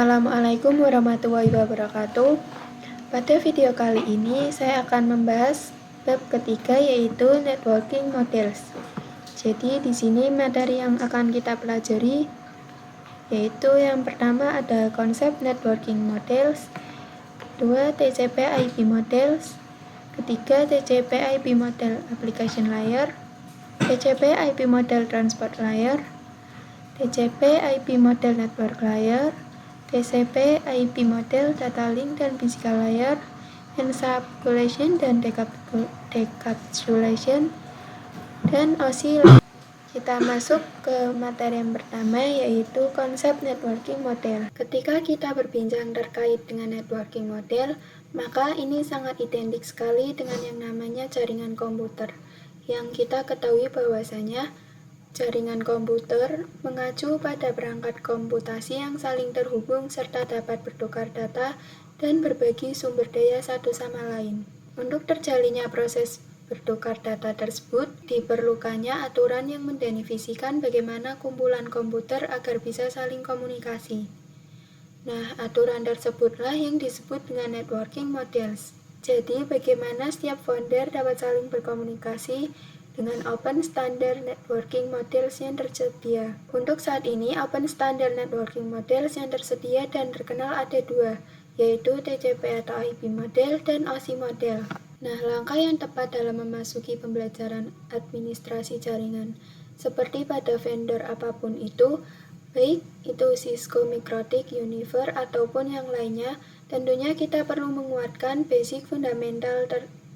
Assalamualaikum warahmatullahi wabarakatuh. Pada video kali ini saya akan membahas bab ketiga, yaitu networking models. Jadi di sini materi yang akan kita pelajari yaitu yang pertama ada konsep networking models, kedua TCP/IP models, ketiga TCP/IP model application layer, TCP/IP model transport layer, TCP/IP model network layer, TCP/IP model data link dan physical layer, encapsulation dan decapsulation, dan OSI. Kita masuk ke materi yang pertama, yaitu konsep networking model. Ketika kita berbincang terkait dengan networking model, maka ini sangat identik sekali dengan yang namanya jaringan komputer. Yang kita ketahui bahwasanya jaringan komputer mengacu pada perangkat komputasi yang saling terhubung serta dapat bertukar data dan berbagi sumber daya satu sama lain. Untuk terjalinnya proses bertukar data tersebut, diperlukannya aturan yang mendefinisikan bagaimana kumpulan komputer agar bisa saling komunikasi. Nah, aturan tersebutlah yang disebut dengan networking models. Jadi, bagaimana setiap vendor dapat saling berkomunikasi dengan open standard networking models yang tersedia. Untuk saat ini, open standard networking models yang tersedia dan terkenal ada dua, yaitu TCP atau IP model dan OSI model. Nah, langkah yang tepat dalam memasuki pembelajaran administrasi jaringan, seperti pada vendor apapun itu, baik itu Cisco, Mikrotik, Univer, ataupun yang lainnya, tentunya kita perlu menguatkan basic fundamental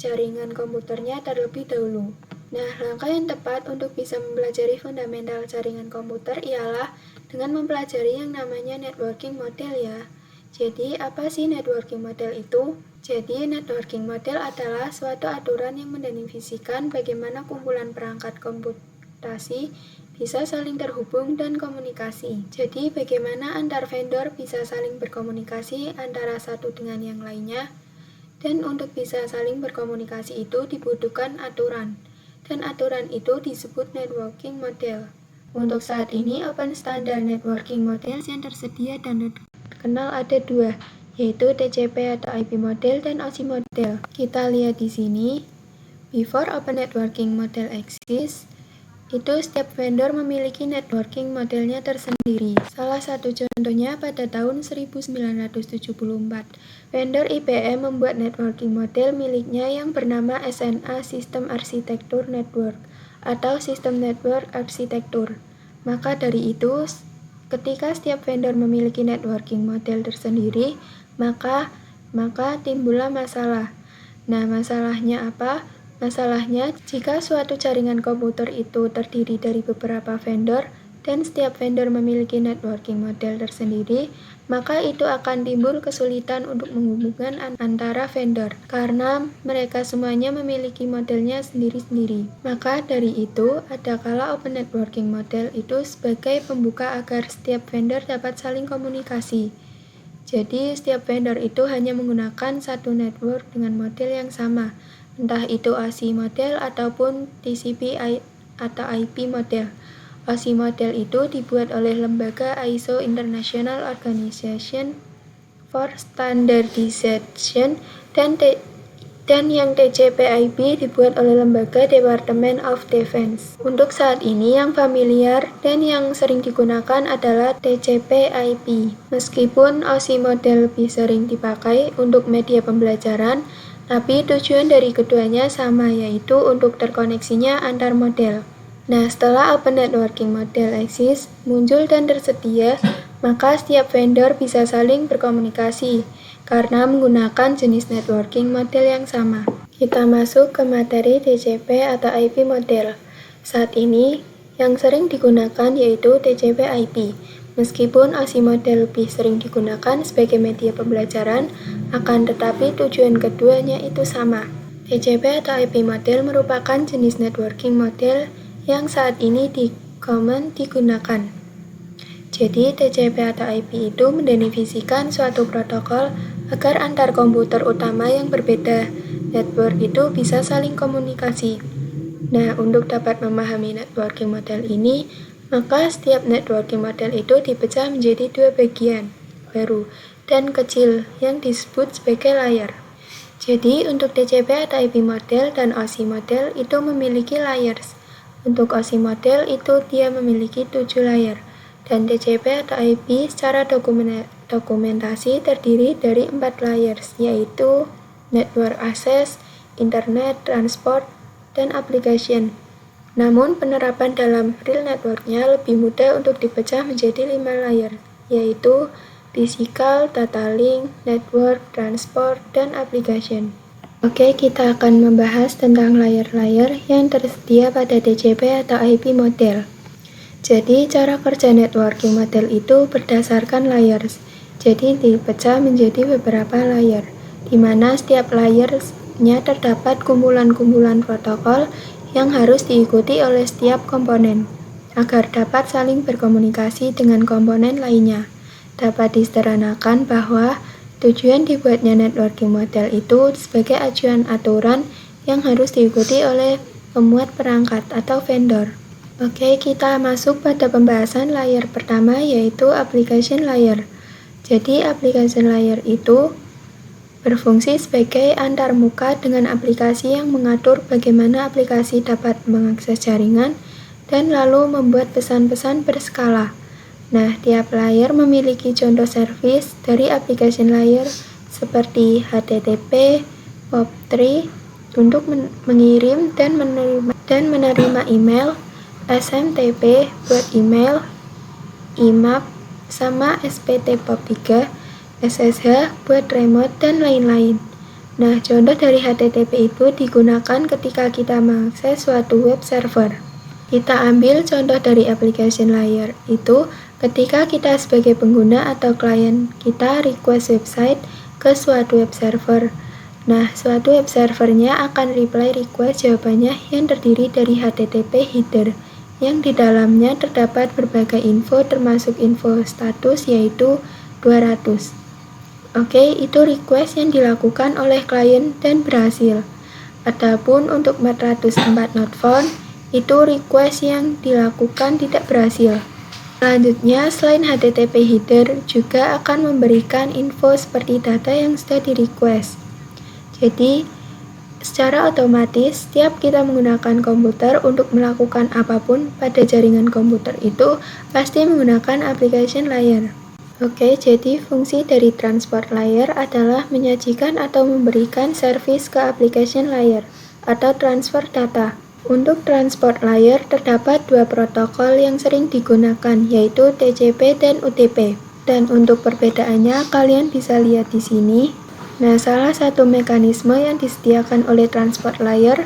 jaringan komputernya terlebih dahulu. Nah, langkah yang tepat untuk bisa mempelajari fundamental jaringan komputer ialah dengan mempelajari yang namanya networking model ya. Jadi, apa sih networking model itu? Jadi, networking model adalah suatu aturan yang mendefinisikan bagaimana kumpulan perangkat komputasi bisa saling terhubung dan komunikasi. Jadi, bagaimana antar vendor bisa saling berkomunikasi antara satu dengan yang lainnya. Dan untuk bisa saling berkomunikasi itu dibutuhkan aturan. Dan aturan itu disebut networking model. Untuk saat ini, open standard networking models yang tersedia dan terkenal ada dua, yaitu TCP atau IP model dan OSI model. Kita lihat di sini, before open networking model exists, itu setiap vendor memiliki networking modelnya tersendiri. Salah satu contohnya pada tahun 1974, vendor IBM membuat networking model miliknya yang bernama SNA System Architecture Network atau System Network Architecture. Maka dari itu, ketika setiap vendor memiliki networking model tersendiri, maka timbullah masalah. Nah, masalahnya apa? Masalahnya, jika suatu jaringan komputer itu terdiri dari beberapa vendor dan setiap vendor memiliki networking model tersendiri, maka itu akan timbul kesulitan untuk menghubungkan antara vendor karena mereka semuanya memiliki modelnya sendiri-sendiri. Maka dari itu, ada kala open networking model itu sebagai pembuka agar setiap vendor dapat saling komunikasi. Jadi, setiap vendor itu hanya menggunakan satu network dengan model yang sama, entah itu OSI model ataupun TCP atau IP model. OSI model itu dibuat oleh lembaga ISO International Organization for Standardization dan yang TCP/IP dibuat oleh lembaga Department of Defense. Untuk saat ini yang familiar dan yang sering digunakan adalah TCP/IP. Meskipun OSI model lebih sering dipakai untuk media pembelajaran, tapi tujuan dari keduanya sama, yaitu untuk terkoneksinya antar model. Nah, setelah open networking model eksis, muncul dan tersedia, maka setiap vendor bisa saling berkomunikasi karena menggunakan jenis networking model yang sama. Kita masuk ke materi TCP atau IP model. Saat ini, yang sering digunakan yaitu TCP/IP. Meskipun OSI model lebih sering digunakan sebagai media pembelajaran, akan tetapi tujuan keduanya itu sama. TCP atau IP model merupakan jenis networking model yang saat ini digunakan. Jadi, TCP atau IP itu mendefinisikan suatu protokol agar antar komputer utama yang berbeda network itu bisa saling komunikasi. Nah, untuk dapat memahami networking model ini, maka setiap networking model itu dipecah menjadi dua bagian. baru dan kecil yang disebut sebagai layer. Jadi untuk TCP atau IP model dan OSI model itu memiliki layers. Untuk OSI model itu dia memiliki 7 layer. Dan TCP atau IP secara dokumentasi terdiri dari 4 layers, yaitu Network Access, Internet, Transport, dan Application. Namun penerapan dalam real networknya lebih mudah untuk dipecah menjadi 5 layer, yaitu Physical, Data Link, Network, Transport, dan Application. Oke, kita akan membahas tentang layer-layer yang tersedia pada TCP atau IP model. Jadi, cara kerja networking model itu berdasarkan layers. Jadi, dipecah menjadi beberapa layer, di mana setiap layernya terdapat kumpulan-kumpulan protokol yang harus diikuti oleh setiap komponen, agar dapat saling berkomunikasi dengan komponen lainnya. Dapat disederhanakan bahwa tujuan dibuatnya networking model itu sebagai acuan aturan yang harus diikuti oleh pembuat perangkat atau vendor. Oke, kita masuk pada pembahasan layer pertama, yaitu application layer. Jadi, application layer itu berfungsi sebagai antarmuka dengan aplikasi yang mengatur bagaimana aplikasi dapat mengakses jaringan dan lalu membuat pesan-pesan berskala. Nah, tiap layer memiliki contoh service dari application layer seperti HTTP, POP3 untuk mengirim dan menerima email, SMTP buat email, IMAP sama SPT POP3, SSH buat remote, dan lain-lain. Nah, contoh dari HTTP itu digunakan ketika kita mengakses suatu web server. Kita ambil contoh dari application layer itu ketika kita sebagai pengguna atau klien kita request website ke suatu web server. Nah, suatu web servernya akan reply request jawabannya yang terdiri dari HTTP header, yang di dalamnya terdapat berbagai info termasuk info status yaitu 200. Oke, itu request yang dilakukan oleh klien dan berhasil. Adapun untuk 404 not found, itu request yang dilakukan tidak berhasil. Selanjutnya, selain HTTP header juga akan memberikan info seperti data yang sudah di-request. Jadi, secara otomatis, setiap kita menggunakan komputer untuk melakukan apapun pada jaringan komputer itu pasti menggunakan application layer. Oke, jadi fungsi dari transport layer adalah menyajikan atau memberikan service ke application layer atau transfer data. Untuk transport layer terdapat 2 protokol yang sering digunakan, yaitu TCP dan UDP. Dan untuk perbedaannya kalian bisa lihat di sini. Nah, salah satu mekanisme yang disediakan oleh transport layer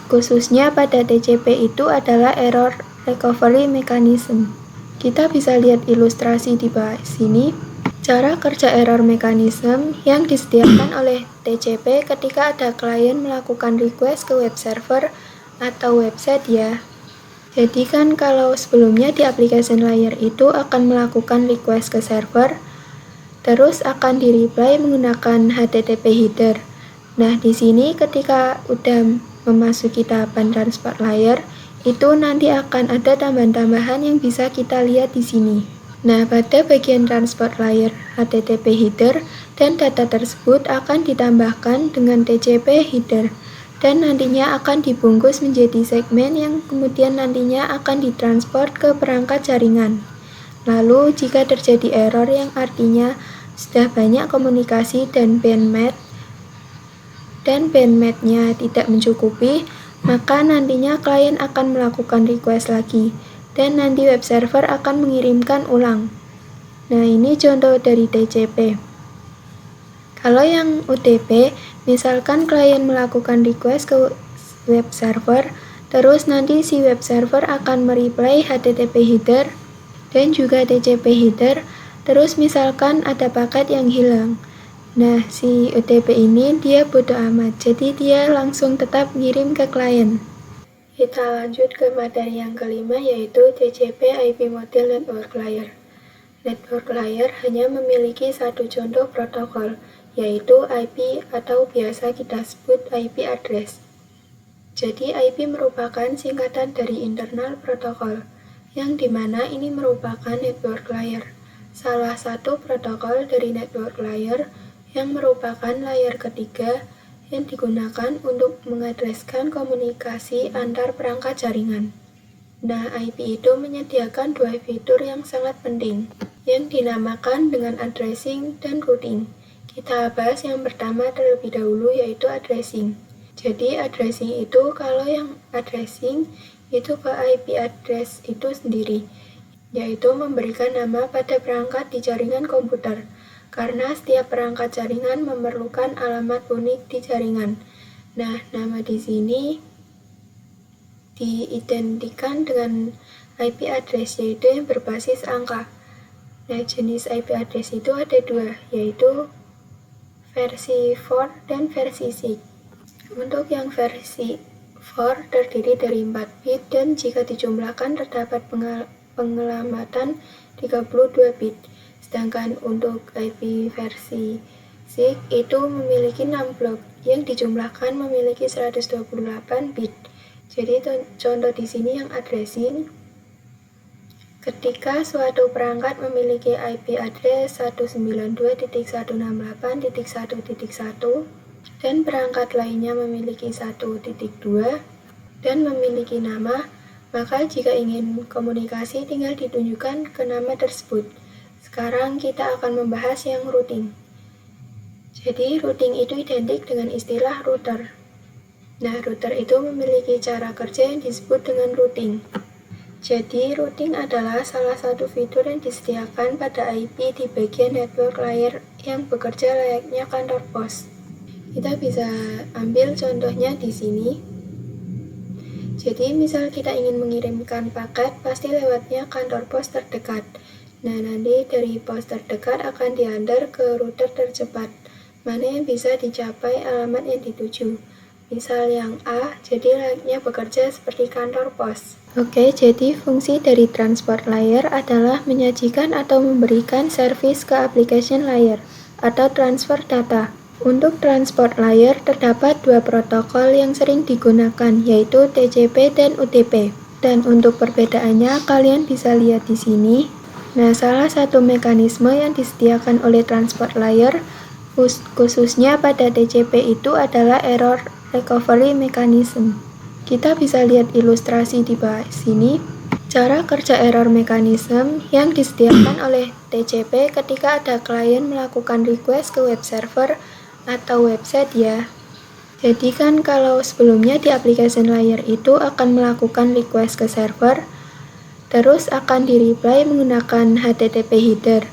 khususnya pada TCP itu adalah error recovery mechanism. Kita bisa lihat ilustrasi di bawah sini. Cara kerja error mechanism yang disediakan oleh TCP ketika ada klien melakukan request ke web server atau website ya. Jadi kan kalau sebelumnya di application layer itu akan melakukan request ke server, terus akan di-reply menggunakan HTTP header. Nah, di sini ketika udah memasuki tahapan transport layer, itu nanti akan ada tambahan-tambahan yang bisa kita lihat di sini. Nah, pada bagian transport layer HTTP header dan data tersebut akan ditambahkan dengan TCP header dan nantinya akan dibungkus menjadi segmen yang kemudian nantinya akan ditransport ke perangkat jaringan. Lalu, jika terjadi error yang artinya sudah banyak komunikasi dan bandwidth-nya tidak mencukupi, maka nantinya klien akan melakukan request lagi, dan nanti web server akan mengirimkan ulang. Nah, ini contoh dari TCP. Kalau yang UDP, misalkan klien melakukan request ke web server, terus nanti si web server akan mereply HTTP header dan juga TCP header, terus misalkan ada paket yang hilang. Nah, si UDP ini dia bodo amat, jadi dia langsung tetap ngirim ke klien. Kita lanjut ke materi yang kelima, yaitu TCP IP model network layer. Network layer hanya memiliki satu contoh protokol, yaitu IP atau biasa kita sebut IP address. Jadi IP merupakan singkatan dari internal protokol, yang dimana ini merupakan network layer. salah satu protokol dari network layer yang merupakan layer ketiga yang digunakan untuk mengadreskan komunikasi antar perangkat jaringan. Nah, IP itu menyediakan dua fitur yang sangat penting, yang dinamakan dengan addressing dan routing. Kita bahas yang pertama terlebih dahulu, yaitu addressing. Jadi, addressing itu kalau yang addressing itu ke IP address itu sendiri, yaitu memberikan nama pada perangkat di jaringan komputer, karena setiap perangkat jaringan memerlukan alamat unik di jaringan. Nah, nama di sini diidentikan dengan IP address, yaitu yang berbasis angka. Nah, jenis IP address itu ada dua, yaitu versi 4 dan versi 6. Untuk yang versi 4 terdiri dari 4 bit dan jika dijumlahkan terdapat pengelamatan 32 bit. Sedangkan untuk IP versi 6 itu memiliki 6 blok yang dijumlahkan memiliki 128 bit. Jadi contoh di sini yang addressing, ketika suatu perangkat memiliki IP address 192.168.1.1 dan perangkat lainnya memiliki 1.2 dan memiliki nama, maka jika ingin komunikasi tinggal ditunjukkan ke nama tersebut. Sekarang kita akan membahas yang routing. Jadi routing itu identik dengan istilah router. Nah, router itu memiliki cara kerja yang disebut dengan routing. Jadi, routing adalah salah satu fitur yang disediakan pada IP di bagian network layer yang bekerja layaknya kantor pos. Kita bisa ambil contohnya di sini. Jadi, misal kita ingin mengirimkan paket, pasti lewatnya kantor pos terdekat. Nah, nanti dari pos terdekat akan diantar ke router tercepat, mana yang bisa dicapai alamat yang dituju. Misal yang A, jadi layaknya bekerja seperti kantor pos. Oke, jadi fungsi dari transport layer adalah menyajikan atau memberikan service ke application layer atau transfer data. Untuk transport layer terdapat dua protokol yang sering digunakan, yaitu TCP dan UDP. Dan untuk perbedaannya kalian bisa lihat di sini. Nah, salah satu mekanisme yang disediakan oleh transport layer khususnya pada TCP itu adalah error recovery mechanism. Kita bisa lihat ilustrasi di bawah sini. Cara kerja error mechanism yang disediakan oleh TCP ketika ada klien melakukan request ke web server atau website ya. Jadi kan kalau sebelumnya di application layer itu akan melakukan request ke server, terus akan di-reply menggunakan HTTP header.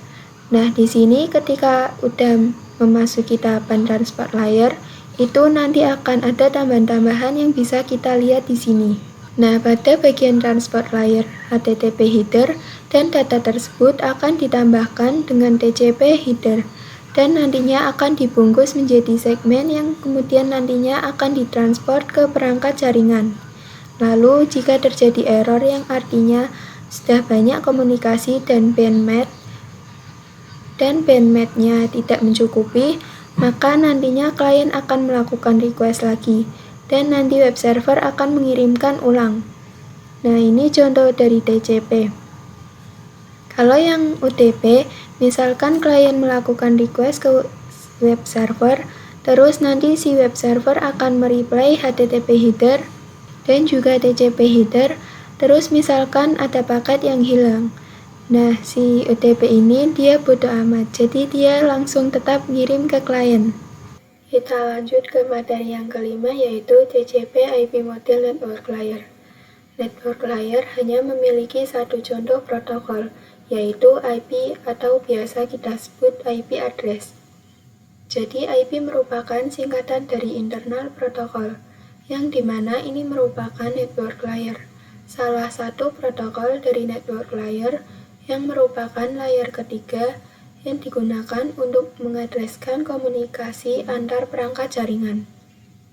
Nah, di sini ketika udah memasuki tahapan transport layer, itu nanti akan ada tambahan-tambahan yang bisa kita lihat di sini. Nah, pada bagian transport layer HTTP header dan data tersebut akan ditambahkan dengan TCP header dan nantinya akan dibungkus menjadi segmen yang kemudian nantinya akan ditransport ke perangkat jaringan. Lalu, jika terjadi error yang artinya sudah banyak komunikasi dan bandwidth-nya tidak mencukupi, maka nantinya klien akan melakukan request lagi, dan nanti web server akan mengirimkan ulang. Nah, ini contoh dari TCP. Kalau yang UDP, misalkan klien melakukan request ke web server, terus nanti si web server akan mereply HTTP header dan juga TCP header, terus misalkan ada paket yang hilang. Nah, si UDP ini dia bodo amat, jadi dia langsung tetap ngirim ke klien. Kita lanjut ke materi yang kelima, yaitu TCP IP Model Network Layer. Network layer hanya memiliki satu contoh protokol, yaitu IP atau biasa kita sebut IP address. Jadi IP merupakan singkatan dari internal protokol, yang dimana ini merupakan network layer. Salah satu protokol dari network layer yang merupakan layer ketiga yang digunakan untuk mengadreskan komunikasi antar perangkat jaringan.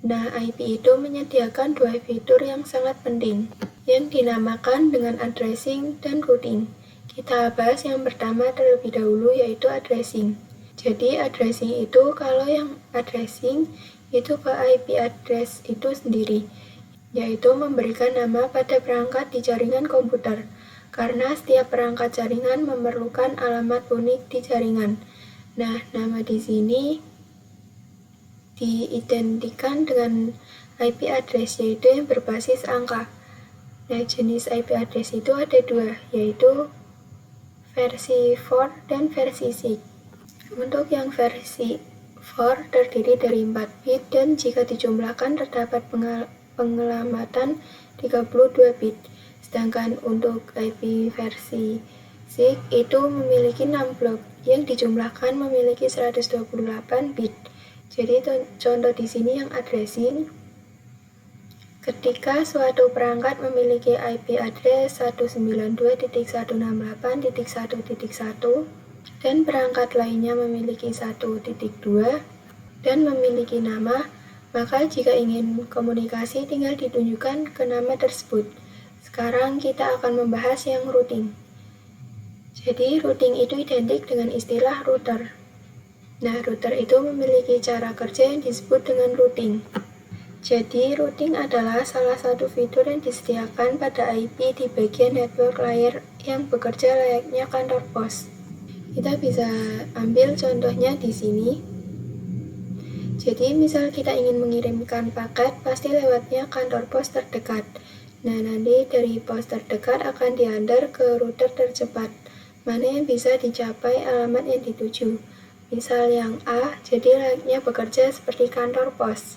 Nah, IP itu menyediakan dua fitur yang sangat penting, yang dinamakan dengan addressing dan routing. Kita bahas yang pertama terlebih dahulu, yaitu addressing. Jadi, addressing itu kalau yang addressing itu ke IP address itu sendiri, yaitu memberikan nama pada perangkat di jaringan komputer, karena setiap perangkat jaringan memerlukan alamat unik di jaringan. Nah, nama di sini diidentikan dengan IP address, yaitu yang berbasis angka. Nah, jenis IP address itu ada dua, yaitu versi 4 dan versi 6. Untuk yang versi 4 terdiri dari 4 bit dan jika dijumlahkan terdapat pengelamatan 32 bit. Sedangkan untuk IP versi 6 itu memiliki 6 blok yang dijumlahkan memiliki 128 bit. Jadi contoh di sini yang addressing, ketika suatu perangkat memiliki IP address 192.168.1.1 dan perangkat lainnya memiliki 1.2 dan memiliki nama, maka jika ingin komunikasi tinggal ditunjukkan ke nama tersebut. Sekarang kita akan membahas yang routing. Jadi routing itu identik dengan istilah router. Nah, router itu memiliki cara kerja yang disebut dengan routing. Jadi, routing adalah salah satu fitur yang disediakan pada IP di bagian network layer yang bekerja layaknya kantor pos. Kita bisa ambil contohnya di sini. Jadi, misal kita ingin mengirimkan paket, pasti lewatnya kantor pos terdekat. Nah, nanti dari pos terdekat akan diantar ke router tercepat, mana yang bisa dicapai alamat yang dituju. Misal yang A, jadi layaknya bekerja seperti kantor pos.